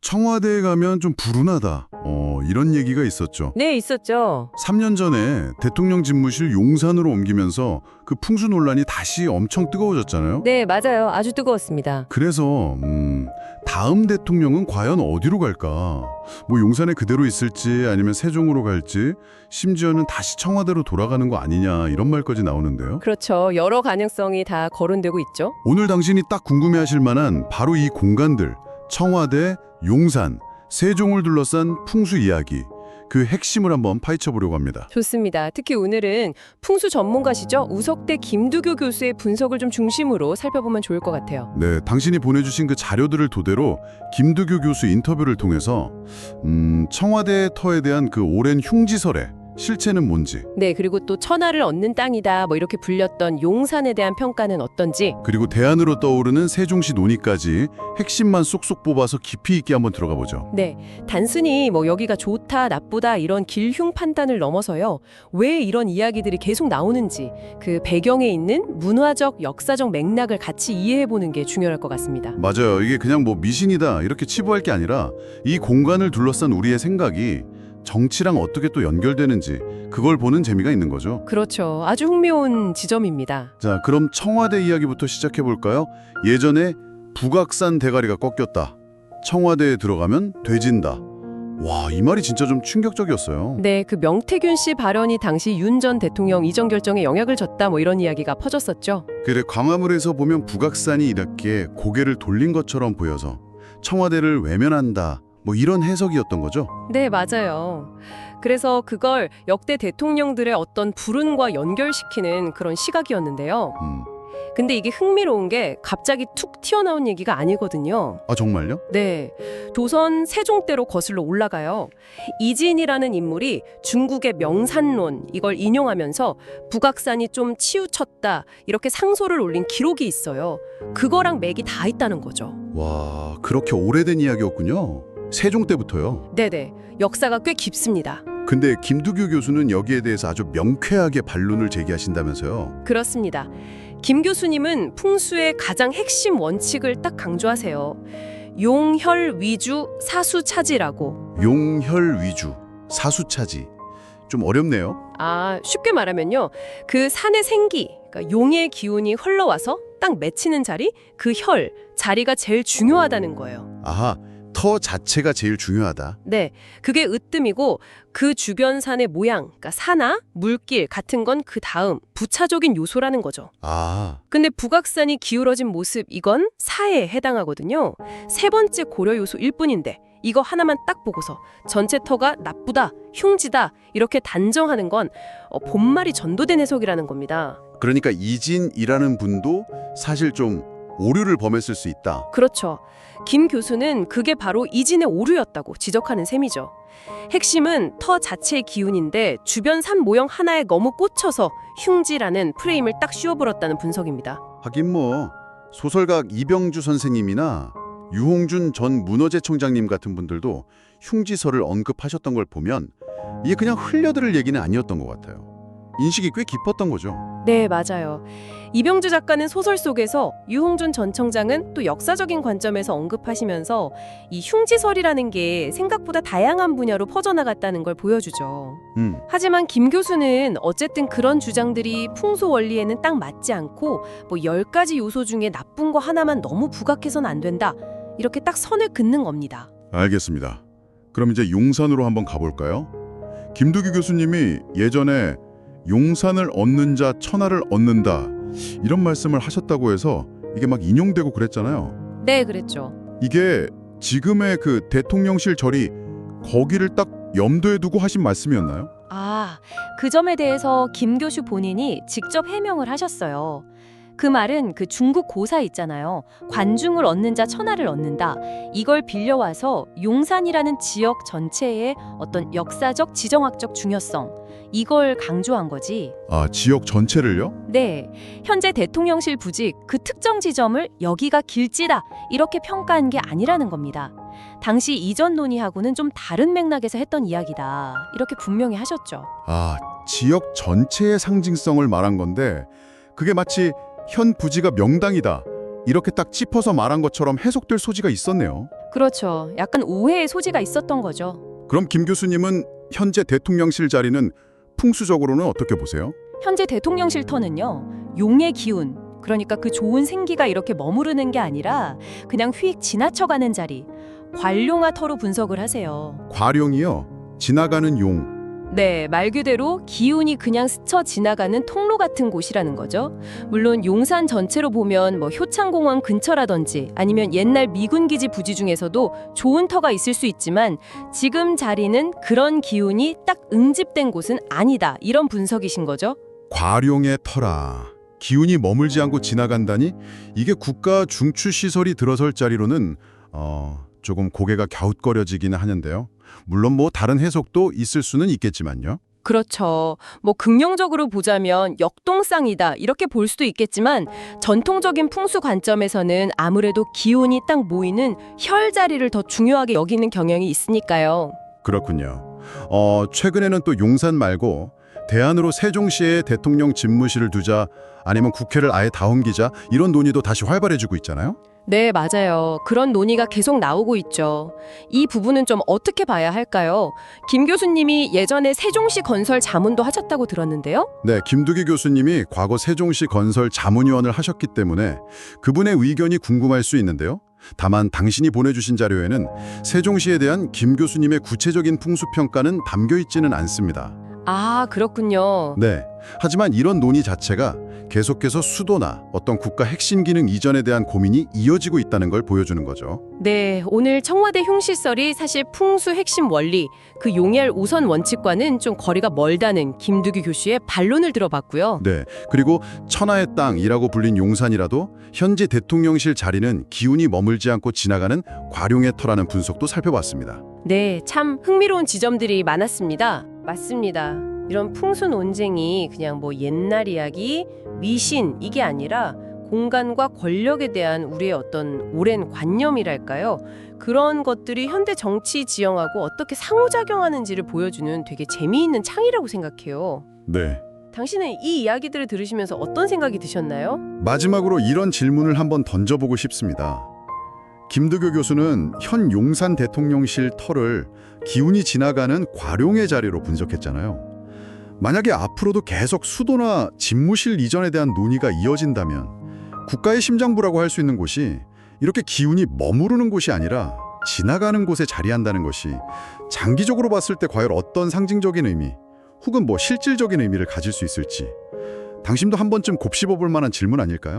청와대에 가면 좀 불운하다. 이런 얘기가 있었죠. 네, 있었죠. 3년 전에 대통령 집무실 용산으로 옮기면서 그 풍수 논란이 다시 엄청 뜨거워졌잖아요. 네, 맞아요. 아주 뜨거웠습니다. 그래서 다음 대통령은 과연 어디로 갈까? 뭐 용산에 그대로 있을지 아니면 세종으로 갈지 심지어는 다시 청와대로 돌아가는 거 아니냐 이런 말까지 나오는데요. 그렇죠. 여러 가능성이 다 거론되고 있죠. 오늘 당신이 딱 궁금해하실 만한 바로 이 공간들, 청와대, 용산, 세종을 둘러싼 풍수 이야기, 그 핵심을 한번 파헤쳐보려고 합니다. 좋습니다. 특히 오늘은 풍수 전문가시죠? 우석대 김두교 교수의 분석을 좀 중심으로 살펴보면 좋을 것 같아요. 네, 당신이 보내주신 그 자료들을 토대로 김두교 교수 인터뷰를 통해서 청와대의 터에 대한 그 오랜 흉지설의 실체는 뭔지, 네, 그리고 또 천하를 얻는 땅이다 뭐 이렇게 불렸던 용산에 대한 평가는 어떤지. 그리고 대안으로 떠오르는 세종시 논의까지 핵심만 쏙쏙 뽑아서 깊이 있게 한번 들어가 보죠. 네, 단순히 뭐 여기가 좋다, 나쁘다 이런 길흉 판단을 넘어서요. 왜 이런 이야기들이 계속 나오는지 그 배경에 있는 문화적, 역사적 맥락을 같이 이해해보는 게 중요할 것 같습니다. 맞아요. 이게 그냥 뭐 미신이다 이렇게 치부할 게 아니라 이 공간을 둘러싼 우리의 생각이 정치랑 어떻게 또 연결되는지 그걸 보는 재미가 있는 거죠. 그렇죠. 아주 흥미로운 지점입니다. 자, 그럼 청와대 이야기부터 시작해 볼까요? 예전에 북악산 대가리가 꺾였다. 청와대에 들어가면 돼진다. 와, 이 말이 진짜 좀 충격적이었어요. 네, 그 명태균 씨 발언이 당시 윤 전 대통령 이전 결정에 영향을 줬다 뭐 이런 이야기가 퍼졌었죠. 그래, 광화문에서 보면 북악산이 이렇게 고개를 돌린 것처럼 보여서 청와대를 외면한다. 뭐 이런 해석이었던 거죠? 네, 맞아요. 그래서 그걸 역대 대통령들의 어떤 불운과 연결시키는 그런 시각이었는데요. 근데 이게 흥미로운 게 갑자기 툭 튀어나온 얘기가 아니거든요. 아, 정말요? 네, 조선 세종 때로 거슬러 올라가요. 이진이라는 인물이 중국의 명산론 이걸 인용하면서 북악산이 좀 치우쳤다 이렇게 상소를 올린 기록이 있어요. 그거랑 맥이 다 있다는 거죠. 와, 그렇게 오래된 이야기였군요. 세종 때부터요. 네네, 역사가 꽤 깊습니다. 근데 김두교 교수는 여기에 대해서 아주 명쾌하게 반론을 제기하신다면서요. 그렇습니다. 김 교수님은 풍수의 가장 핵심 원칙을 딱 강조하세요. 용혈 위주 사수차지라고. 용혈 위주, 사수차지. 좀 어렵네요. 아, 쉽게 말하면요. 그 산의 생기, 그러니까 용의 기운이 흘러와서 딱 맺히는 자리, 그 혈, 자리가 제일 중요하다는 거예요. 아하, 터 자체가 제일 중요하다. 네, 그게 으뜸이고 그 주변 산의 모양, 그러니까 산화, 물길 같은 건 그 다음 부차적인 요소라는 거죠. 아, 근데 북악산이 기울어진 모습, 이건 사에 해당하거든요. 세 번째 고려 요소일 뿐인데 이거 하나만 딱 보고서 전체 터가 나쁘다, 흉지다 이렇게 단정하는 건 본말이 전도된 해석이라는 겁니다. 그러니까 이진이라는 분도 사실 좀 오류를 범했을 수 있다. 그렇죠. 김 교수는 그게 바로 이진의 오류였다고 지적하는 셈이죠. 핵심은 터 자체의 기운인데 주변 산 모형 하나에 너무 꽂혀서 흉지라는 프레임을 딱 씌워버렸다는 분석입니다. 하긴 뭐 소설가 이병주 선생님이나 유홍준 전 문화재청장님 같은 분들도 흉지설을 언급하셨던 걸 보면 이게 그냥 흘려들을 얘기는 아니었던 것 같아요. 인식이 꽤 깊었던 거죠. 네, 맞아요. 이병주 작가는 소설 속에서 유홍준 전 청장은 또 역사적인 관점에서 언급하시면서 이 흉지설이라는 게 생각보다 다양한 분야로 퍼져나갔다는 걸 보여주죠. 하지만 김 교수는 어쨌든 그런 주장들이 풍소 원리에는 딱 맞지 않고 뭐 10가지 요소 중에 나쁜 거 하나만 너무 부각해서는 안 된다. 이렇게 딱 선을 긋는 겁니다. 알겠습니다. 그럼 이제 용산으로 한번 가볼까요? 김두기 교수님이 예전에 용산을 얻는 자 천하를 얻는다 이런 말씀을 하셨다고 해서 이게 막 인용되고 그랬잖아요. 네, 그랬죠. 이게 지금의 그 대통령실 절이 거기를 딱 염두에 두고 하신 말씀이었나요? 아, 그 점에 대해서 김 교수 본인이 직접 해명을 하셨어요. 그 말은 그 중국 고사 있잖아요. 관중을 얻는 자 천하를 얻는다. 이걸 빌려와서 용산이라는 지역 전체의 어떤 역사적 지정학적 중요성 이걸 강조한 거지. 아, 지역 전체를요? 네, 현재 대통령실 부직 그 특정 지점을 여기가 길지다 이렇게 평가한 게 아니라는 겁니다. 당시 이전 논의하고는 좀 다른 맥락에서 했던 이야기다 이렇게 분명히 하셨죠. 아, 지역 전체의 상징성을 말한 건데 그게 마치 현 부지가 명당이다 이렇게 딱 짚어서 말한 것처럼 해석될 소지가 있었네요. 그렇죠. 약간 오해의 소지가 있었던 거죠. 그럼 김 교수님은 현재 대통령실 자리는 풍수적으로는 어떻게 보세요? 현재 대통령실 터는요. 용의 기운, 그러니까 그 좋은 생기가 이렇게 머무르는 게 아니라 그냥 휙 지나쳐가는 자리, 관룡화 터로 분석을 하세요. 과룡이요. 지나가는 용. 네, 말 그대로 기운이 그냥 스쳐 지나가는 통로 같은 곳이라는 거죠. 물론 용산 전체로 보면 뭐 효창공원 근처라든지 아니면 옛날 미군 기지 부지 중에서도 좋은 터가 있을 수 있지만 지금 자리는 그런 기운이 딱 응집된 곳은 아니다. 이런 분석이신 거죠. 과룡의 터라. 기운이 머물지 않고 지나간다니? 이게 국가 중추시설이 들어설 자리로는 조금 고개가 갸웃거려지기는 하는데요. 물론 뭐 다른 해석도 있을 수는 있겠지만요. 그렇죠. 뭐 긍정적으로 보자면 역동상이다 이렇게 볼 수도 있겠지만 전통적인 풍수 관점에서는 아무래도 기운이 딱 모이는 혈 자리를 더 중요하게 여기는 경향이 있으니까요. 그렇군요. 최근에는 또 용산 말고 대안으로 세종시에 대통령 집무실을 두자 아니면 국회를 아예 다 옮기자 이런 논의도 다시 활발해지고 있잖아요. 네, 맞아요. 그런 논의가 계속 나오고 있죠. 이 부분은 좀 어떻게 봐야 할까요? 김 교수님이 예전에 세종시 건설 자문도 하셨다고 들었는데요. 네, 김두기 교수님이 과거 세종시 건설 자문위원을 하셨기 때문에 그분의 의견이 궁금할 수 있는데요. 다만 당신이 보내주신 자료에는 세종시에 대한 김 교수님의 구체적인 풍수평가는 담겨있지는 않습니다. 아, 그렇군요. 네, 하지만 이런 논의 자체가 계속해서 수도나 어떤 국가 핵심 기능 이전에 대한 고민이 이어지고 있다는 걸 보여주는 거죠. 네, 오늘 청와대 흉시설이 사실 풍수 핵심 원리, 그 용해할 우선 원칙과는 좀 거리가 멀다는 김두기 교수의 반론을 들어봤고요. 네, 그리고 천하의 땅이라고 불린 용산이라도 현재 대통령실 자리는 기운이 머물지 않고 지나가는 과룡의 터라는 분석도 살펴봤습니다. 네, 참 흥미로운 지점들이 많았습니다. 맞습니다. 이런 풍수 논쟁이 그냥 뭐 옛날 이야기, 미신 이게 아니라 공간과 권력에 대한 우리의 어떤 오랜 관념이랄까요? 그런 것들이 현대 정치 지형하고 어떻게 상호작용하는지를 보여주는 되게 재미있는 창이라고 생각해요. 네. 당신은 이 이야기들을 들으시면서 어떤 생각이 드셨나요? 마지막으로 이런 질문을 한번 던져보고 싶습니다. 김두교 교수는 현 용산 대통령실 터를 기운이 지나가는 과룡의 자리로 분석했잖아요. 만약에 앞으로도 계속 수도나 집무실 이전에 대한 논의가 이어진다면 국가의 심장부라고 할 수 있는 곳이 이렇게 기운이 머무르는 곳이 아니라 지나가는 곳에 자리한다는 것이 장기적으로 봤을 때 과연 어떤 상징적인 의미 혹은 뭐 실질적인 의미를 가질 수 있을지 당신도 한 번쯤 곱씹어 볼 만한 질문 아닐까요?